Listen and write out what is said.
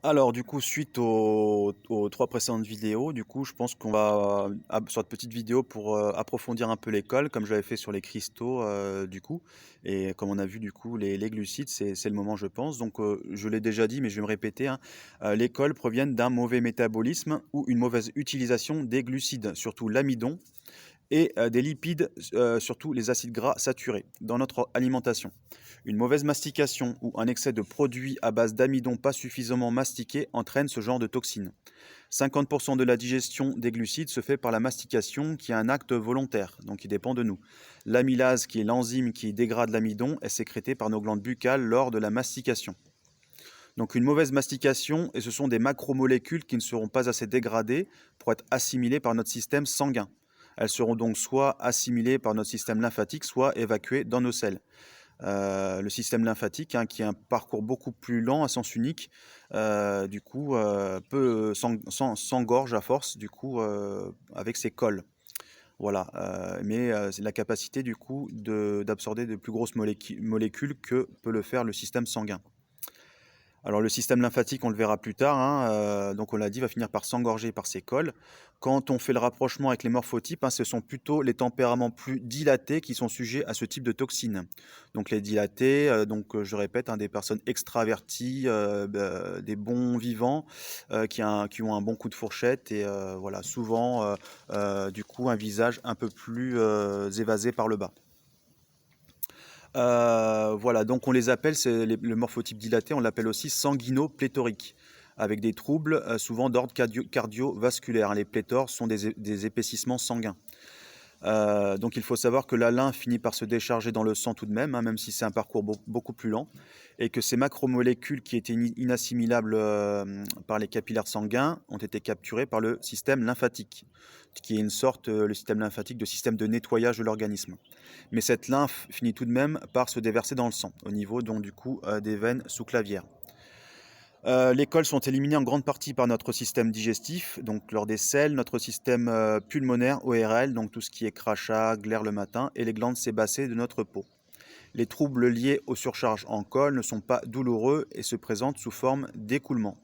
Alors du coup, suite aux 3 précédentes vidéos, du coup, je pense qu'on va sur cette petite vidéo pour, approfondir un peu les cols comme j'avais fait sur les cristaux, du coup et comme on a vu du coup les glucides, c'est le moment je pense donc, je l'ai déjà dit mais je vais me répéter, hein, les cols proviennent d'un mauvais métabolisme ou une mauvaise utilisation des glucides, surtout l'amidon et des lipides, surtout les acides gras saturés, dans notre alimentation. Une mauvaise mastication ou un excès de produits à base d'amidon pas suffisamment mastiqués entraîne ce genre de toxines. 50% de la digestion des glucides se fait par la mastication, qui est un acte volontaire, donc qui dépend de nous. L'amylase, qui est l'enzyme qui dégrade l'amidon, est sécrétée par nos glandes buccales lors de la mastication. Donc une mauvaise mastication, et ce sont des macromolécules qui ne seront pas assez dégradées pour être assimilées par notre système sanguin. Elles seront donc soit assimilées par notre système lymphatique, soit évacuées dans nos selles. Le système lymphatique, hein, qui est un parcours beaucoup plus lent à sens unique, du coup, s'engorge à force, du coup, avec ses cols. Voilà, mais c'est la capacité, du coup, d'absorber de plus grosses molécules que peut le faire le système sanguin. Alors le système lymphatique, on le verra plus tard, hein, donc on l'a dit, va finir par s'engorger par ses cols. Quand on fait le rapprochement avec les morphotypes, hein, ce sont plutôt les tempéraments plus dilatés qui sont sujets à ce type de toxines. Donc les dilatés, je répète, hein, des personnes extraverties, des bons vivants, qui ont un bon coup de fourchette et voilà, souvent, du coup, un visage un peu plus évasé par le bas. Voilà, donc on les appelle, le morphotype dilaté, on l'appelle aussi sanguinopléthorique, avec des troubles souvent d'ordre cardiovasculaire. Les pléthores sont des épaississements sanguins. Donc il faut savoir que la lymphe finit par se décharger dans le sang tout de même, hein, même si c'est un parcours beaucoup plus lent, et que ces macromolécules qui étaient inassimilables par les capillaires sanguins ont été capturées par le système lymphatique, qui est une sorte, le système lymphatique, de système de nettoyage de l'organisme. Mais cette lymphe finit tout de même par se déverser dans le sang, au niveau donc du coup des veines sous-clavières. Les cols sont éliminés en grande partie par notre système digestif, donc lors des selles, notre système pulmonaire, ORL, donc tout ce qui est crachat, glaire le matin, et les glandes sébacées de notre peau. Les troubles liés aux surcharges en col ne sont pas douloureux et se présentent sous forme d'écoulement.